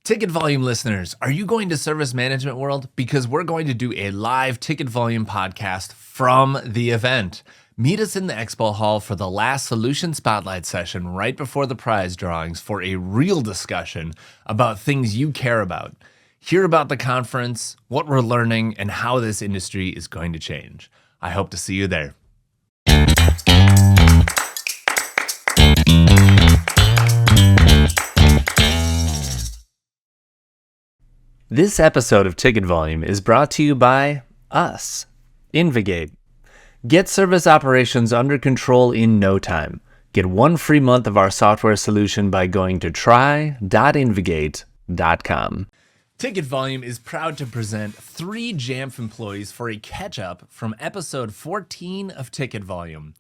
Ticket volume listeners, are you going to Service Management World? Because we're going to do a live ticket volume podcast from the event. Meet us in the expo hall for the last solution spotlight session right before the prize drawings for a real discussion about things you care about. Hear about the conference, what we're learning, and how this industry is going to change. I hope to see you there. This episode of Ticket Volume is brought to you by us, Invigate. Get service operations under control in no time. Get 1 free month of our software solution by going to try.invigate.com. Ticket Volume is proud to present 3 JAMF employees for a catch-up from episode 14 of Ticket Volume.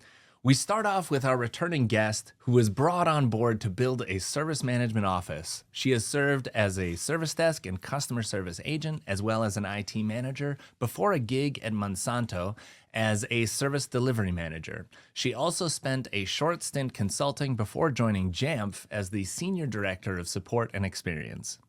We start off with our returning guest who was brought on board to build a service management office. She has served as a service desk and customer service agent, as well as an IT manager, before a gig at Monsanto as a service delivery manager. She also spent a short stint consulting before joining JAMF as the Senior Director of Support and Experience.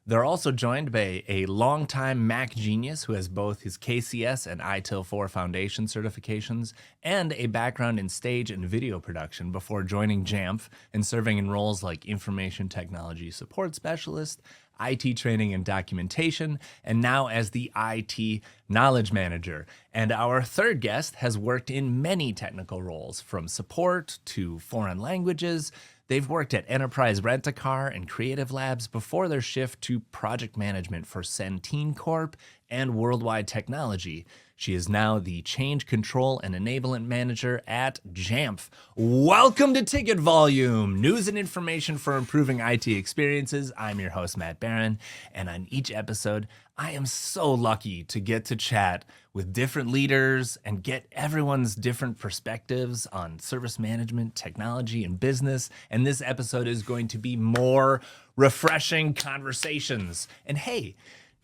They're also joined by a longtime Mac genius who has both his KCS and ITIL4 Foundation certifications and a background in stage and video production before joining JAMF and serving in roles like Information Technology Support Specialist, IT Training and Documentation, and now as the IT Knowledge Manager. And our third guest has worked in many technical roles, from support to foreign languages. They've worked at Enterprise Rent-A-Car and Creative Labs before their shift to project management for Centene Corp and Worldwide Technology. She is now the Change Control and Enablement Manager at JAMF. Welcome to Ticket Volume, news and information for improving IT experiences. I'm your host, Matt Beran, and on each episode, I am so lucky to get to chat with different leaders and get everyone's different perspectives on service management, technology, and business. And this episode is going to be more refreshing conversations. And hey,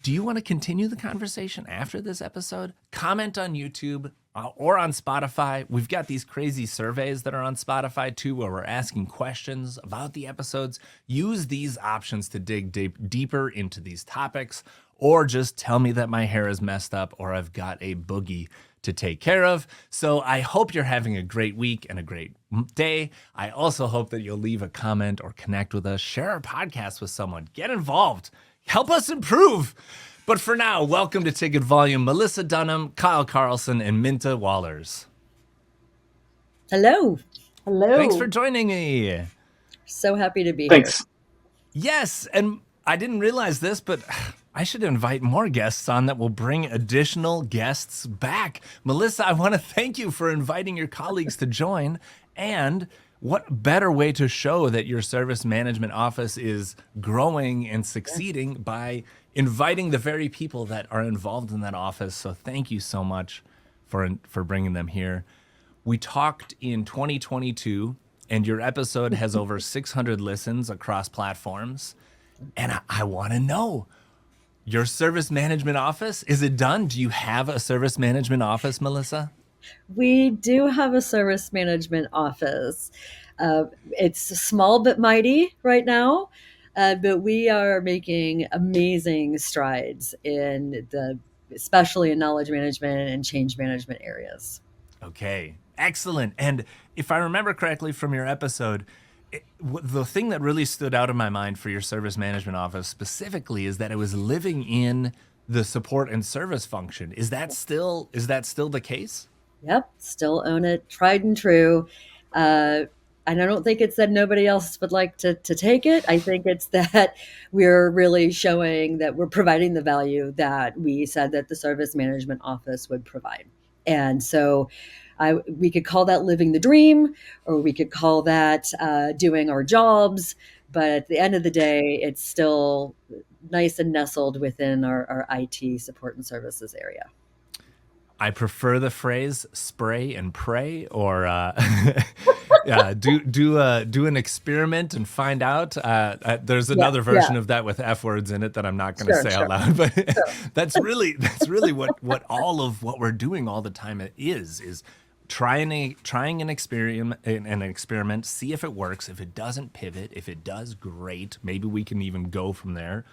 do you want to continue the conversation after this episode? Comment on YouTube or on Spotify. We've got these crazy surveys that are on Spotify too, where we're asking questions about the episodes. Use these options to dig deeper into these topics, or just tell me that my hair is messed up or I've got a boogie to take care of. So I hope you're having a great week and a great day. I also hope that you'll leave a comment or connect with us, share our podcast with someone, get involved. Help us improve. But for now, welcome to Ticket Volume, Melissa Dunham, Kyle Carlson, and Minta Wahlers. Hello. Hello. Thanks for joining me. So happy to be Thanks. here. Yes, and I didn't realize this, but I should invite more guests on that will bring additional guests back. Melissa, I want to thank you for inviting your colleagues to join. And what better way to show that your service management office is growing and succeeding by inviting the very people that are involved in that office. So thank you so much for bringing them here. We talked in 2022, and your episode has over 600 listens across platforms. And I want to know, your service management office, is it done? Do you have a service management office, Melissa? We do have a service management office. It's small but mighty right now, but we are making amazing strides especially in knowledge management and change management areas. Okay, excellent. And if I remember correctly from your episode, the thing that really stood out in my mind for your service management office specifically is that it was living in the support and service function. Is that still the case? Yep, still own it, tried and true. And I don't think it's that nobody else would like to take it. I think it's that we're really showing that we're providing the value that we said that the service management office would provide. And so we could call that living the dream, or we could call that doing our jobs. But at the end of the day, it's still nice and nestled within our IT support and services area. I prefer the phrase spray and pray, or do an experiment and find out. There's another version of that with F words in it that I'm not going to say out loud, but that's really what all of what we're doing all the time is trying an experiment, see if it works. If it doesn't, pivot. If it does, great. Maybe we can even go from there.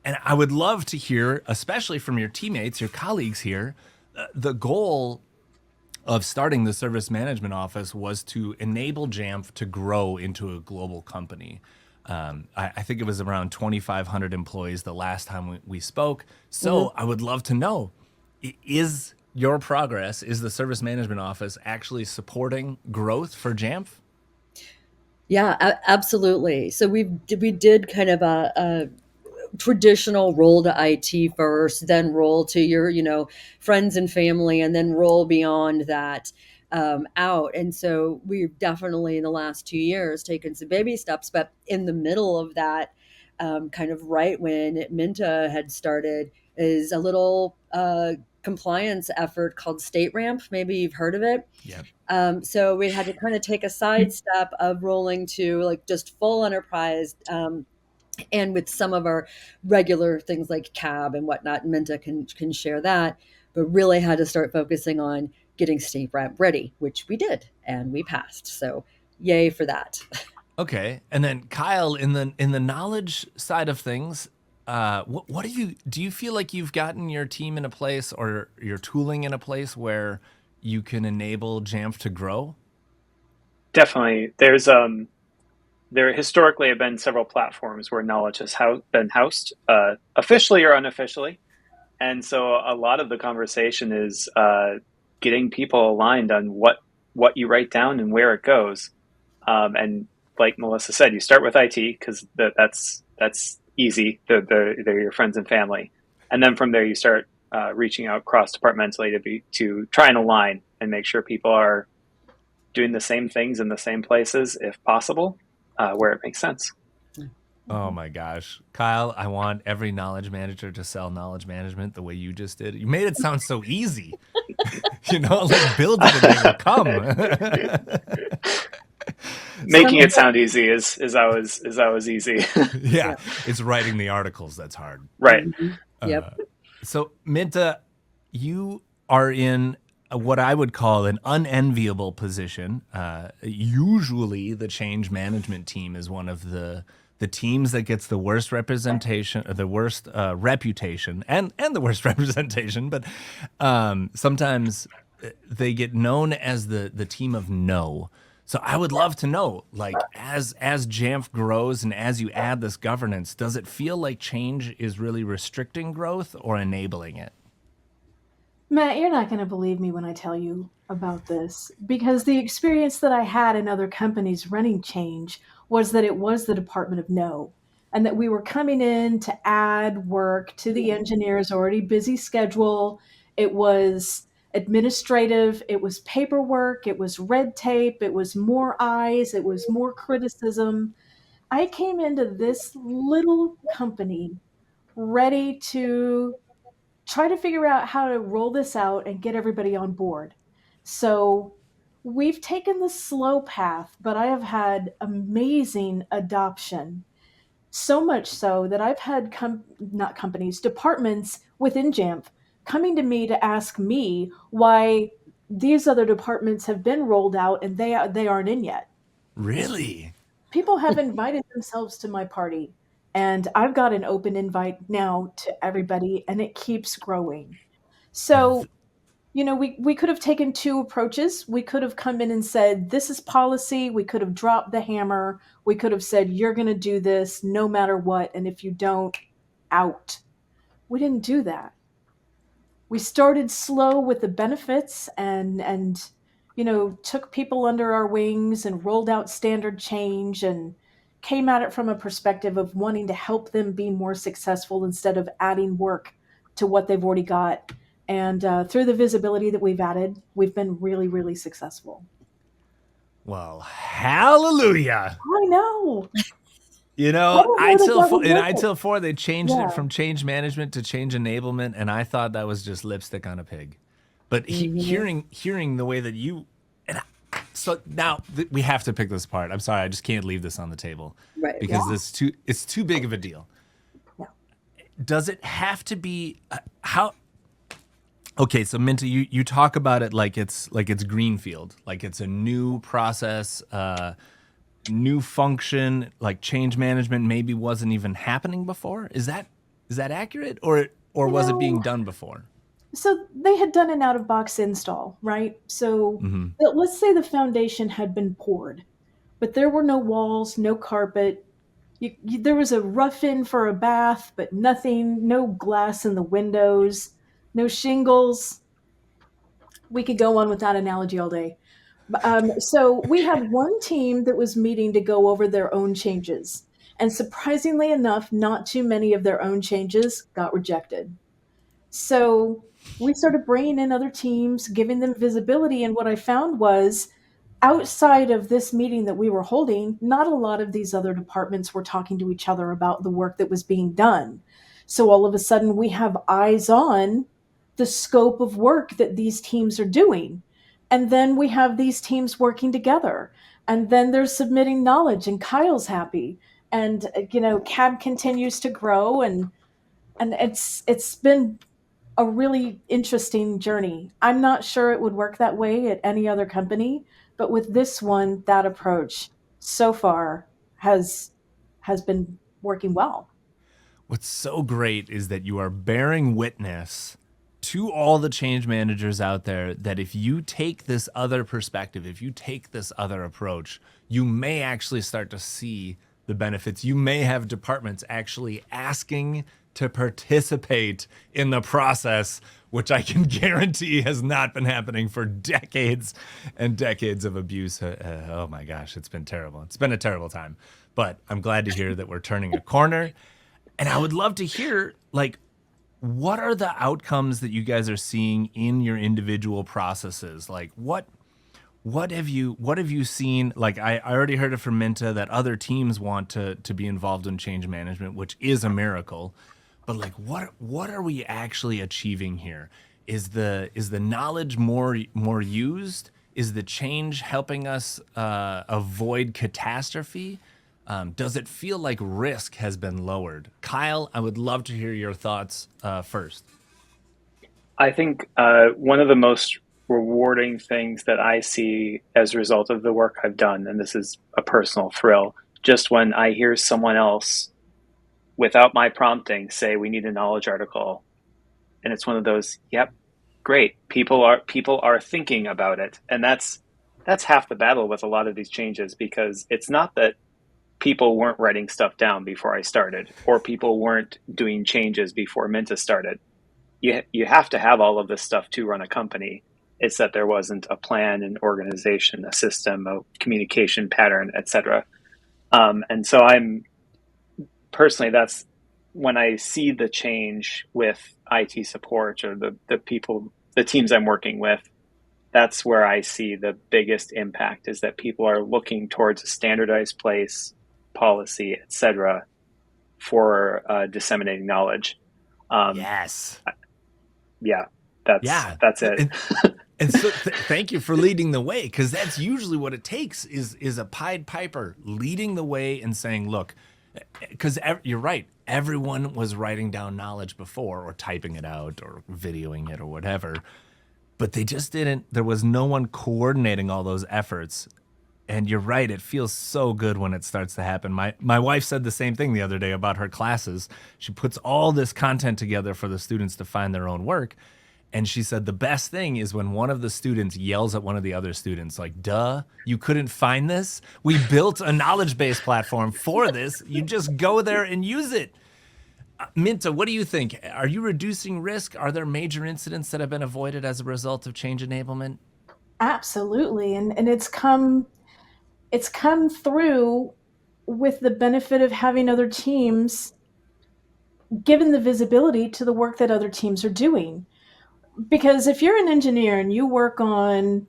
And I would love to hear, especially from your teammates, your colleagues here, the goal of starting the service management office was to enable JAMF to grow into a global company. I think it was around 2,500 employees the last time we spoke. So I would love to know, is your progress, is the service management office actually supporting growth for JAMF? Yeah, absolutely. So we did kind of a traditional roll to IT first, then roll to your, friends and family, and then roll beyond that out. And so we've definitely in the last 2 years taken some baby steps, but in the middle of that, kind of right when Minta had started, is a little compliance effort called State Ramp. Maybe you've heard of it. Yeah. So we had to kind of take a sidestep of rolling to like just full enterprise, and with some of our regular things like cab and whatnot. Minta can share that, but really had to start focusing on getting State Ramp ready, which we did, and we passed. So yay for that. Okay, and then Kyle, in the knowledge side of things, what do you feel like you've gotten your team in a place or your tooling in a place where you can enable JAMF to grow? Definitely. There historically have been several platforms where knowledge has been housed, officially or unofficially. And so a lot of the conversation is getting people aligned on what you write down and where it goes. And like Melissa said, you start with IT because that's easy. They're your friends and family. And then from there, you start reaching out cross-departmentally to try and align and make sure people are doing the same things in the same places if possible. Where it makes sense. Oh my gosh. Kyle, I want every knowledge manager to sell knowledge management the way you just did. You made it sound so easy. Like build it and they will come. Making it sound easy is always easy. Yeah, it's writing the articles that's hard. Right. Yep. So Minta, you are in what I would call an unenviable position. Usually the change management team is one of the teams that gets the worst representation, or the worst reputation, and the worst representation. But sometimes they get known as the team of no. So I would love to know, like, as JAMF grows and as you add this governance, does it feel like change is really restricting growth or enabling it? Matt, you're not going to believe me when I tell you about this, because the experience that I had in other companies running change was that it was the Department of No, and that we were coming in to add work to the engineer's already busy schedule. It was administrative, it was paperwork, it was red tape, it was more eyes, it was more criticism. I came into this little company ready to try to figure out how to roll this out and get everybody on board. So we've taken the slow path, but I have had amazing adoption. So much so that I've had not companies, departments within JAMF coming to me to ask me why these other departments have been rolled out and they aren't in yet. Really? People have invited themselves to my party. And I've got an open invite now to everybody, and it keeps growing. So, we could have taken two approaches. We could have come in and said, this is policy. We could have dropped the hammer. We could have said, you're going to do this no matter what. And if you don't, out. We didn't do that. We started slow with the benefits and took people under our wings and rolled out standard change and came at it from a perspective of wanting to help them be more successful instead of adding work to what they've already got. And through the visibility that we've added, we've been really, really successful. Well, hallelujah. I know. ITIL 4, they changed it from change management to change enablement, and I thought that was just lipstick on a pig. But hearing the way that you... So now we have to pick this apart. I'm sorry, I just can't leave this on the table. Right. Because it's too big of a deal. Yeah. Does it have to be... how Okay, so Minta, you talk about it like it's greenfield, like it's a new process, new function, like change management maybe wasn't even happening before. Is that accurate, or You was it being know, done before? so they had done an out of box install, right? So Mm-hmm. let's say the foundation had been poured, but there were no walls, no carpet. There was a rough in for a bath, but nothing, no glass in the windows, no shingles. We could go on with that analogy all day. So we had one team that was meeting to go over their own changes. And surprisingly enough, not too many of their own changes got rejected. So we started bringing in other teams, giving them visibility. And what I found was outside of this meeting that we were holding, not a lot of these other departments were talking to each other about the work that was being done. So all of a sudden, we have eyes on the scope of work that these teams are doing. And then we have these teams working together. And then they're submitting knowledge, and Kyle's happy. And CAB continues to grow, and it's been a really interesting journey. I'm not sure it would work that way at any other company, but with this one, that approach so far has has been working well. What's so great is that you are bearing witness to all the change managers out there that if you take this other perspective, if you take this other approach, you may actually start to see the benefits. You may have departments actually asking to participate in the process, which I can guarantee has not been happening for decades and decades of abuse. Oh my gosh, it's been terrible. It's been a terrible time. But I'm glad to hear that we're turning a corner. And I would love to hear, like, what are the outcomes that you guys are seeing in your individual processes? Like, what have you seen? Like, I already heard it from Minta that other teams want to be involved in change management, which is a miracle. But like, what are we actually achieving here? Is the knowledge more used? Is the change helping us avoid catastrophe? Does it feel like risk has been lowered? Kyle, I would love to hear your thoughts first. I think one of the most rewarding things that I see as a result of the work I've done, and this is a personal thrill, just when I hear someone else without my prompting say we need a knowledge article, and it's one of those, yep, great. People are thinking about it, and that's half the battle with a lot of these changes, because it's not that people weren't writing stuff down before I started, or people weren't doing changes before Minta started. You have to have all of this stuff to run a company. It's that there wasn't a plan, an organization, a system, a communication pattern, etc. And so I'm personally, that's when I see the change with IT support or the people, the teams I'm working with. That's where I see the biggest impact, is that people are looking towards a standardized place, policy, etc., for disseminating knowledge. Um, Yes. yeah, that's Yeah. that's it. And so thank you for leading the way, because that's usually what it takes is a Pied Piper leading the way and saying, look, because you're right. Everyone was writing down knowledge before, or typing it out, or videoing it, or whatever. But they just didn't. There was no one coordinating all those efforts. And you're right. It feels so good when it starts to happen. My wife said the same thing the other day about her classes. She puts all this content together for the students to find their own work. And she said the best thing is when one of the students yells at one of the other students, like, duh, you couldn't find this? We built a knowledge base platform for this. You just go there and use it. Minta, what do you think? Are you reducing risk? Are there major incidents that have been avoided as a result of change enablement? Absolutely. And it's come through with the benefit of having other teams given the visibility to the work that other teams are doing. Because if you're an engineer and you work on,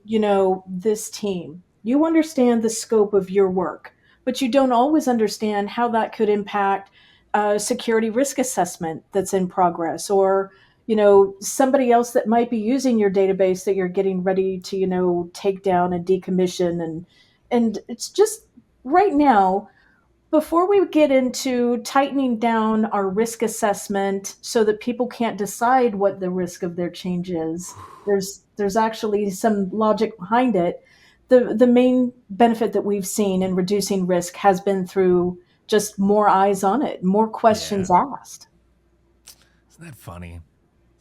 this team, you understand the scope of your work, but you don't always understand how that could impact a security risk assessment that's in progress, or somebody else that might be using your database that you're getting ready to take down and decommission. And it's just right now, Before we get into tightening down our risk assessment so that people can't decide what the risk of their change is, there's actually some logic behind it. The main benefit that we've seen in reducing risk has been through just more eyes on it, more questions Yeah. asked. Isn't that funny?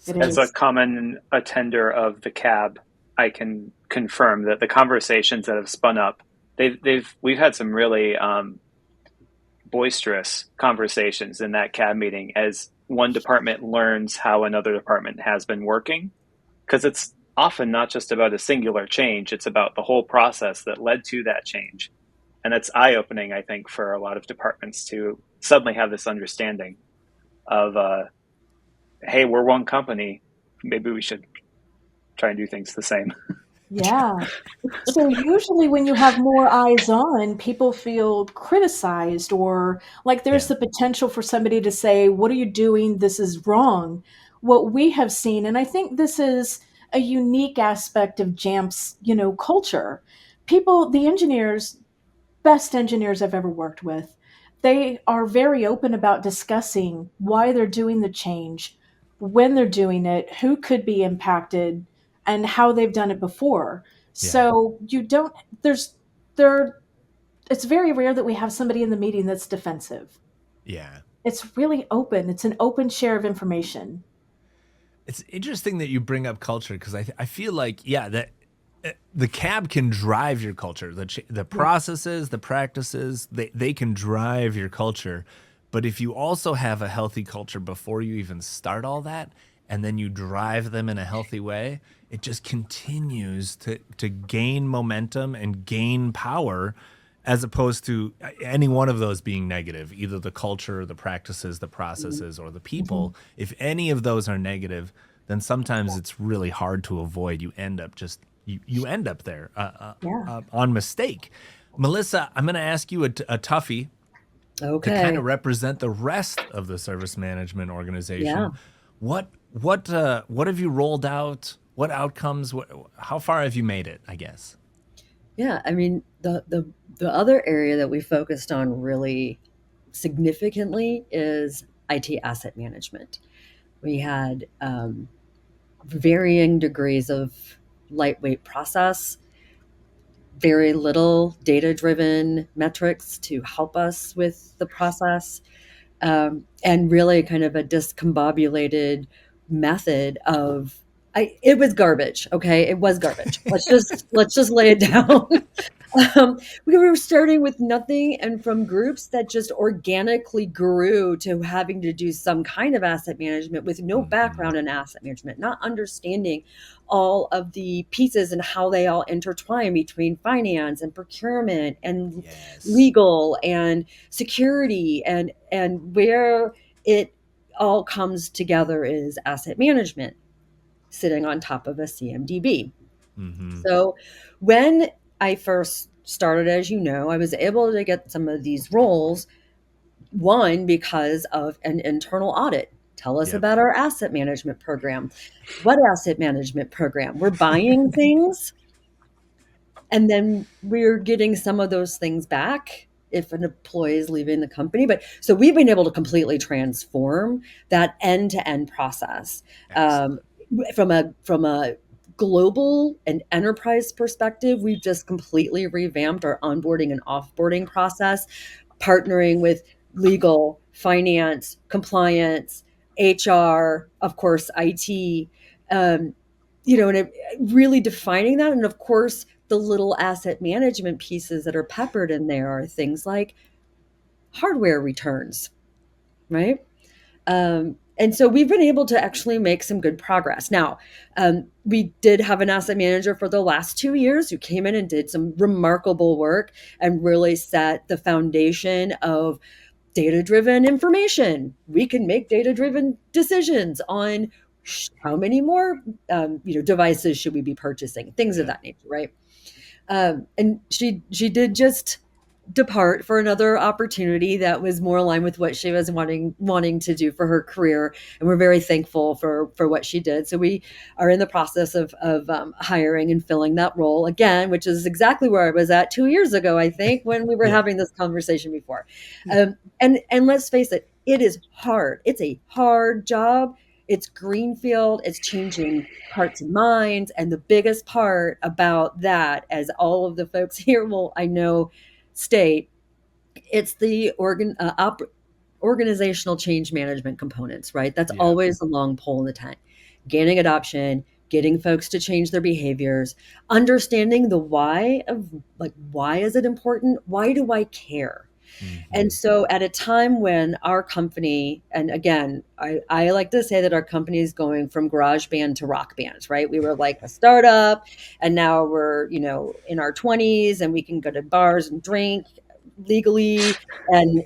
It So As a is. common attender of the cab, I can confirm that the conversations that have spun up, we've had some really boisterous conversations in that cab meeting as one department learns how another department has been working, because it's often not just about a singular change, it's about the whole process that led to that change. And it's eye-opening, I think, for a lot of departments to suddenly have this understanding of hey, we're one company, maybe we should try and do things the same. Yeah. So usually when you have more eyes on, people feel criticized or like there's yeah. the potential for somebody to say, "What are you doing? This is wrong." What we have seen, and I think this is a unique aspect of JAMP's, culture. People, the engineers, best engineers I've ever worked with, they are very open about discussing why they're doing the change, when they're doing it, who could be impacted, and how they've done it before. Yeah. So you don't there's there it's very rare that we have somebody in the meeting that's defensive. Yeah. It's really open. It's an open share of information. It's interesting that you bring up culture because I feel like, yeah, that the cab can drive your culture. The Yeah. processes, the practices, they can drive your culture. But if you also have a healthy culture before you even start all that, and then you drive them in a healthy way, it just continues to gain momentum and gain power as opposed to any one of those being negative, either the culture, the practices, the processes, or the Mhm. people. If any of those are negative, then sometimes it's really hard to avoid. You end up just you end up there Yeah. on mistake. Melissa, I'm going to ask you a toughie to kind Okay. of represent the rest of the service management Yeah. organization. What have you rolled out? What outcomes? How far have you made it? I guess. Yeah. I mean, the other area that we focused on really significantly is IT asset management. We had varying degrees of lightweight process, very little data driven metrics to help us with the process, and really kind of a discombobulated method of it was garbage. Okay, it was garbage. Let's just lay it down. We were starting with nothing and from groups that just organically grew to having to do some kind of asset management with no Mm-hmm. background in asset management, not understanding all of the pieces and how they all intertwine between finance and procurement and Yes. legal and security and where it all comes together is asset management sitting on top of a CMDB. Mm-hmm. So when I first started, as you know, I was able to get some of these roles, one, because of an internal audit. Tell us Yep. about our asset management program. What asset management program? We're buying things and then we're getting some of those things back if an employee is leaving the company. But so we've been able to completely transform that end-to-end process, um, Excellent. from a global and enterprise perspective. We've just completely revamped our onboarding and offboarding process, partnering with legal, finance, compliance, HR, of course, IT. Um, and really defining that. And of course, the little asset management pieces that are peppered in there are things like hardware returns, right? And so we've been able to actually make some good progress. Now, we did have an asset manager for the last 2 years who came in and did some remarkable work and really set the foundation of data-driven information. We can make data-driven decisions on how many more devices should we be purchasing, things of Yeah. that nature, right? And she did just depart for another opportunity that was more aligned with what she was wanting to do for her career, and we're very thankful for what she did. So we are in the process of hiring and filling that role again, which is exactly where I was at 2 years ago, I think, when we were Yeah. having this conversation before. And let's face it, it is hard. It's a hard job. It's greenfield. It's changing hearts and minds. And the biggest part about that, as all of the folks here will, I know, state, it's the organizational change management components, right? That's Yeah. always the long pole in the tent. Gaining adoption, getting folks to change their behaviors, understanding the why of, like, why is it important? Why do I care? And so at a time when our company, and again, I like to say that our company is going from garage band to rock band, right? We were like a startup, and now we're, in our 20s, and we can go to bars and drink legally, and,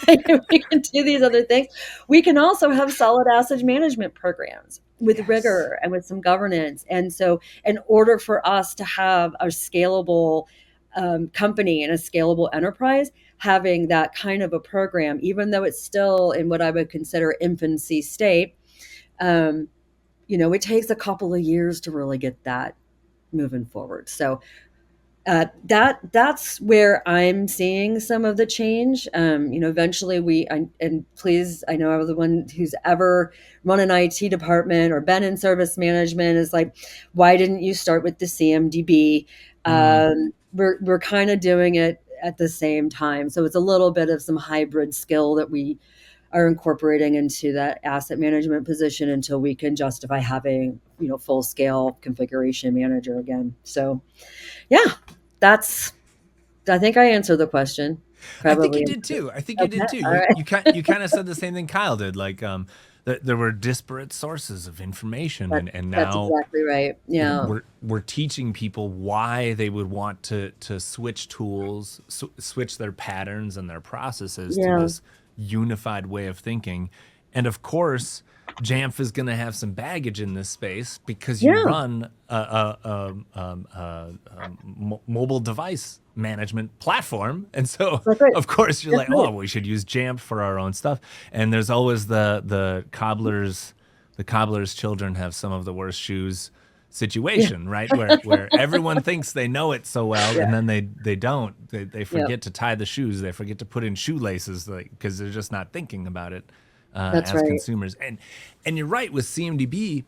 like, we can do these other things. We can also have solid asset management programs with Yes. rigor and with some governance. And so in order for us to have a scalable company and a scalable enterprise, having that kind of a program, even though it's still in what I would consider infancy state, it takes a couple of years to really get that moving forward. So that's where I'm seeing some of the change. Eventually and please, I know I'm the one who's ever run an IT department or been in service management, is like, why didn't you start with the CMDB? We're kind of doing it at the same time. So it's a little bit of some hybrid skill that we are incorporating into that asset management position until we can justify having, full scale configuration manager again. So yeah, I think I answered the question. I think you Probably. did too. All right. You kind of said the same thing Kyle did. Like, there were disparate sources of information, and That's now exactly right. Yeah. we're teaching people why they would want to switch tools, switch their patterns and their processes to this unified way of thinking. And of course, JAMF is going to have some baggage in this space because you run a mobile device management platform, and so of course you're like, oh, we should use JAMF for our own stuff. And there's always the cobbler's children have some of the worst shoes situation, right? Where everyone thinks they know it so well, and then they don't. They forget to tie the shoes. They forget to put in shoelaces, because they're just not thinking about it as consumers. And you're right, with CMDB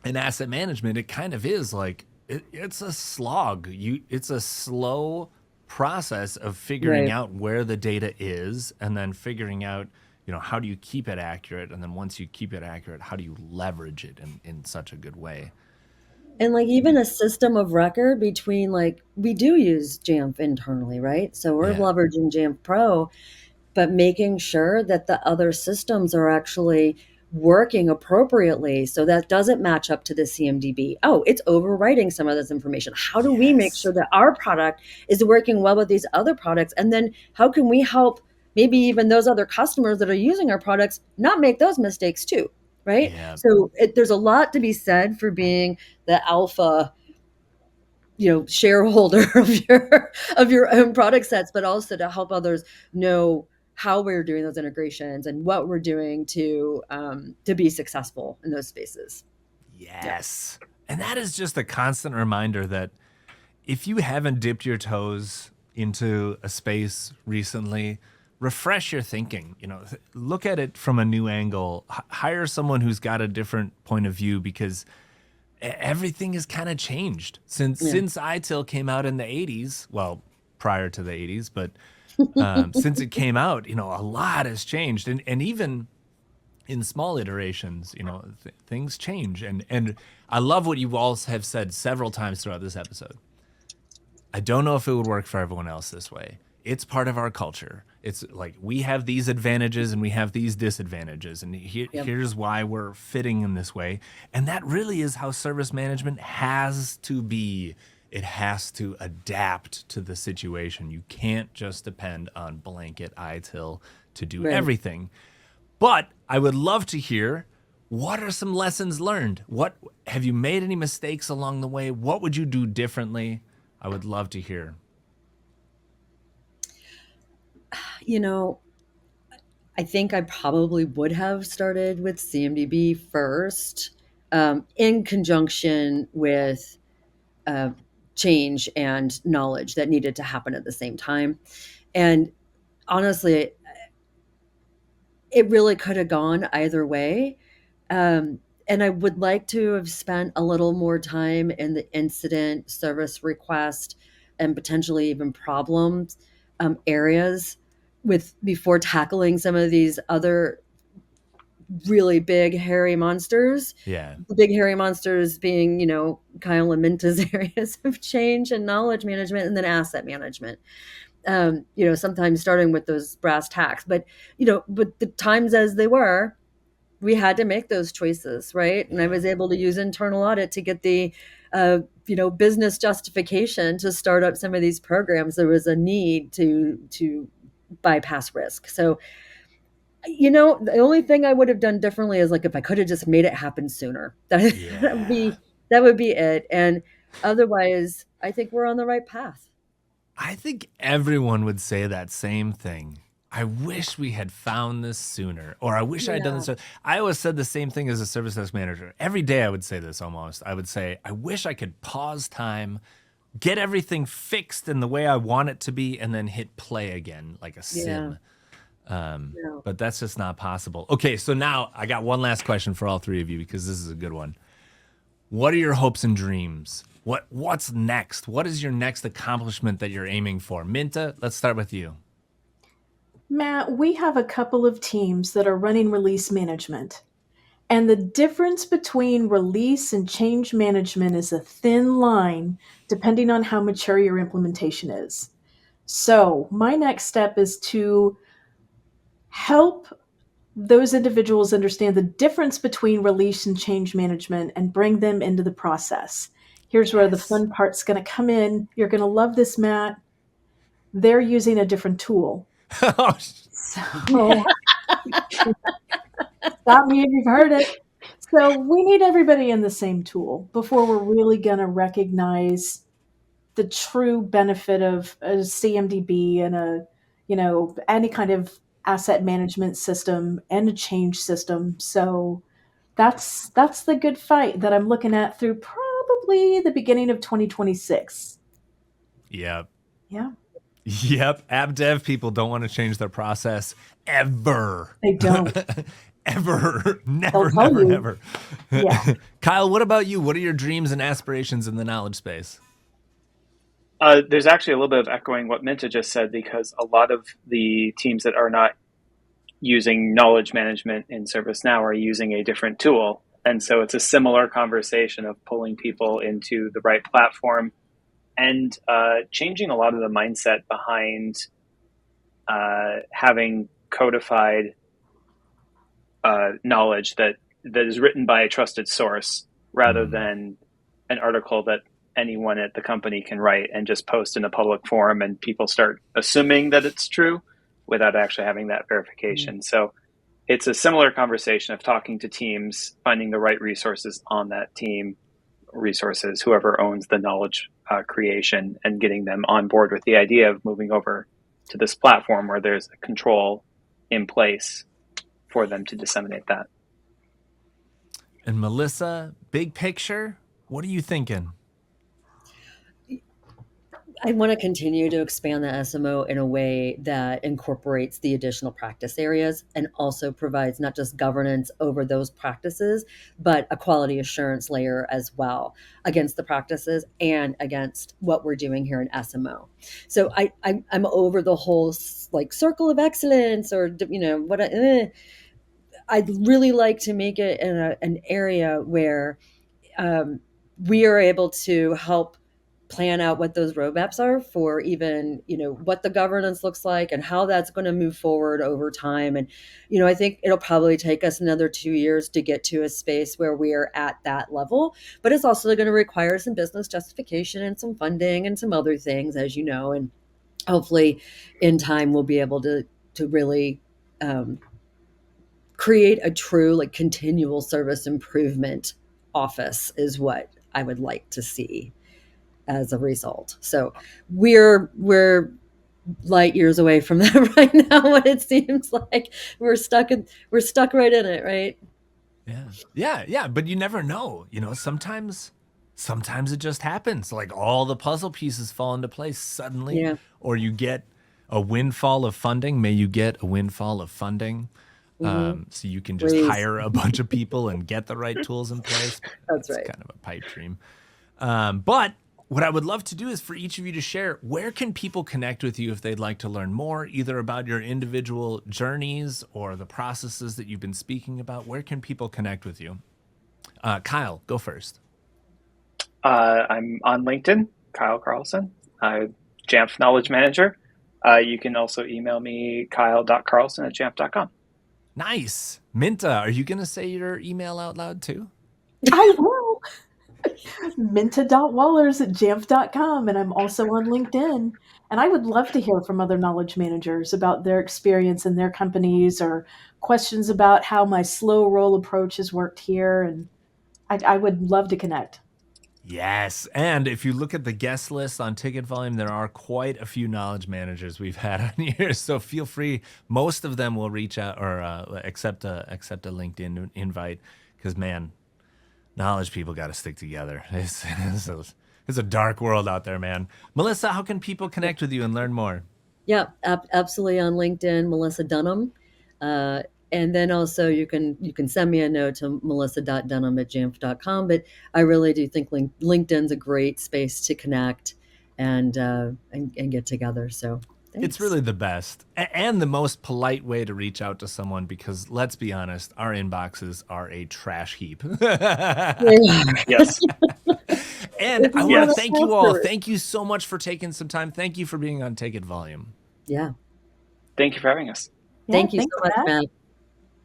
and asset management, it kind of is like it's a slog. It's a slow process of figuring out where the data is, and then figuring out, how do you keep it accurate, and then once you keep it accurate, how do you leverage it in such a good way? And like even a system of record between, like, we do use JAMF internally, right? So we're leveraging JAMF Pro, but making sure that the other systems are actually working appropriately, so that doesn't match up to the CMDB. Oh, it's overwriting some of this information. How do we make sure that our product is working well with these other products? And then how can we help maybe even those other customers that are using our products not make those mistakes too? Right. Yeah. So there's a lot to be said for being the alpha, shareholder of your own product sets, but also to help others know how we're doing those integrations and what we're doing to be successful in those spaces. Yes. And that is just a constant reminder that if you haven't dipped your toes into a space recently, refresh your thinking. Look at it from a new angle. Hire someone who's got a different point of view, because everything has kind of changed since ITIL came out in the 80s. Well, prior to the 80s, but since it came out, a lot has changed. And even in small iterations, things change. And I love what you all have said several times throughout this episode. I don't know if it would work for everyone else this way. It's part of our culture. It's like, we have these advantages and we have these disadvantages, and here's why we're fitting in this way. And that really is how service management has to be. It has to adapt to the situation. You can't just depend on blanket ITIL to do everything. But I would love to hear, what are some lessons learned? What have you made any mistakes along the way? What would you do differently? I would love to hear. you know, I think I probably would have started with CMDB first, in conjunction with uh, change and knowledge that needed to happen at the same time. And honestly, it really could have gone either way. And I would like to have spent a little more time in the incident, service request, and potentially even problems areas with before tackling some of these other really big hairy monsters. Yeah. The big hairy monsters being, Kyle and Minta's areas of change and knowledge management, and then asset management. Sometimes starting with those brass tacks, but the times as they were, we had to make those choices, right? And I was able to use internal audit to get the business justification to start up some of these programs. There was a need to bypass risk. So the only thing I would have done differently is, like, if I could have just made it happen sooner. That would be it. And otherwise, I think we're on the right path. I think everyone would say that same thing. I wish we had found this sooner, or I wish I had done this. I always said the same thing as a service desk manager. Every day I would say this almost. I would say, I wish I could pause time, get everything fixed in the way I want it to be, and then hit play again like a sim. But that's just not possible. Okay, so now I got one last question for all three of you, because this is a good one. What are your hopes and dreams? What's next? What is your next accomplishment that you're aiming for? Minta, let's start with you. Matt, we have a couple of teams that are running release management. And the difference between release and change management is a thin line, depending on how mature your implementation is. So my next step is to help those individuals understand the difference between release and change management and bring them into the process. Here's where the fun part's going to come in. You're going to love this, Matt. They're using a different tool. So, stop me if you've heard it. So we need everybody in the same tool before we're really going to recognize the true benefit of a CMDB and any kind of asset management system and a change system. So that's the good fight that I'm looking at through probably the beginning of 2026. Yep. Yeah. Yep. App dev people don't want to change their process ever. They don't. Ever. Never. Yeah. Kyle, what about you? What are your dreams and aspirations in the knowledge space? There's actually a little bit of echoing what Minta just said, because a lot of the teams that are not using knowledge management in ServiceNow are using a different tool. And so it's a similar conversation of pulling people into the right platform and changing a lot of the mindset behind having codified knowledge that is written by a trusted source, rather than an article that anyone at the company can write and just post in a public forum, and people start assuming that it's true without actually having that verification. So it's a similar conversation of talking to teams, finding the right resources on that team, resources, whoever owns the knowledge creation, and getting them on board with the idea of moving over to this platform where there's a control in place for them to disseminate that. And Melissa, big picture, what are you thinking? I want to continue to expand the SMO in a way that incorporates the additional practice areas and also provides not just governance over those practices, but a quality assurance layer as well against the practices and against what we're doing here in SMO. So I'm over the whole circle of excellence, or I'd really like to make it in an area where we are able to help plan out what those roadmaps are for even, what the governance looks like and how that's going to move forward over time. And, I think it'll probably take us another 2 years to get to a space where we are at that level, but it's also going to require some business justification and some funding and some other things, as you know, and hopefully in time we'll be able to really create a true continual service improvement office is what I would like to see as a result. So we're light years away from that right now. What it seems like we're stuck right in it, right? Yeah. But you never know. Sometimes it just happens. Like all the puzzle pieces fall into place suddenly, Yeah. or you get a windfall of funding. May you get a windfall of funding. So you can just Please. hire a bunch of people and get the right tools in place. That's It's right. kind of a pipe dream. But what I would love to do is for each of you to share, where can people connect with you if they'd like to learn more, either about your individual journeys or the processes that you've been speaking about? Where can people connect with you? Kyle, go first. I'm on LinkedIn, Kyle Carlson, JAMF Knowledge Manager. You can also email me, kyle.carlson@jamf.com. Nice. Minta, are you going to say your email out loud too? I will. Minta.Wahlers@jamf.com, and I'm also on LinkedIn. And I would love to hear from other knowledge managers about their experience in their companies or questions about how my slow roll approach has worked here. And I would love to connect. Yes. And if you look at the guest list on Ticket Volume, there are quite a few knowledge managers we've had on here. So feel free. Most of them will reach out or accept a LinkedIn invite because, man, knowledge people got to stick together. It's a dark world out there, man. Melissa, how can people connect with you and learn more? Yeah, absolutely on LinkedIn, Melissa Dunham. And then also you can send me a note to melissa.dunham@jamf.com. But I really do think LinkedIn's a great space to connect and get together. So thanks. It's really the best and the most polite way to reach out to someone because let's be honest, our inboxes are a trash heap. Yes. And I want to thank you all. Thank you so much for taking some time. Thank you for being on Take It Volume. Yeah. Thank you for having us. Thank you so much, Matt.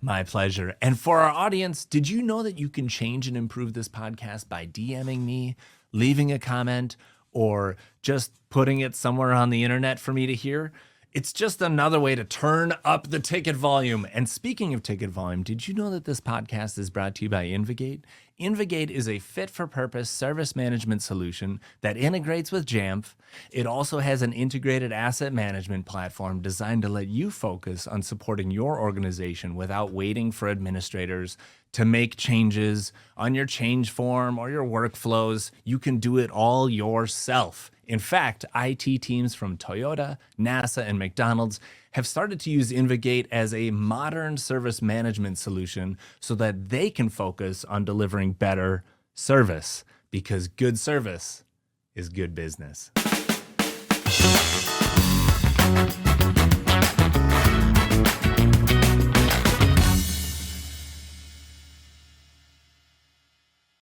My pleasure. And for our audience, did you know that you can change and improve this podcast by DMing me, leaving a comment, or just putting it somewhere on the internet for me to hear? It's just another way to turn up the ticket volume. And speaking of ticket volume, did you know that this podcast is brought to you by Invigate? Invigate is a fit-for-purpose service management solution that integrates with JAMF. It also has an integrated asset management platform designed to let you focus on supporting your organization without waiting for administrators to make changes on your change form or your workflows. You can do it all yourself. In fact, IT teams from Toyota, NASA, and McDonald's have started to use Invigate as a modern service management solution so that they can focus on delivering better service, because good service is good business.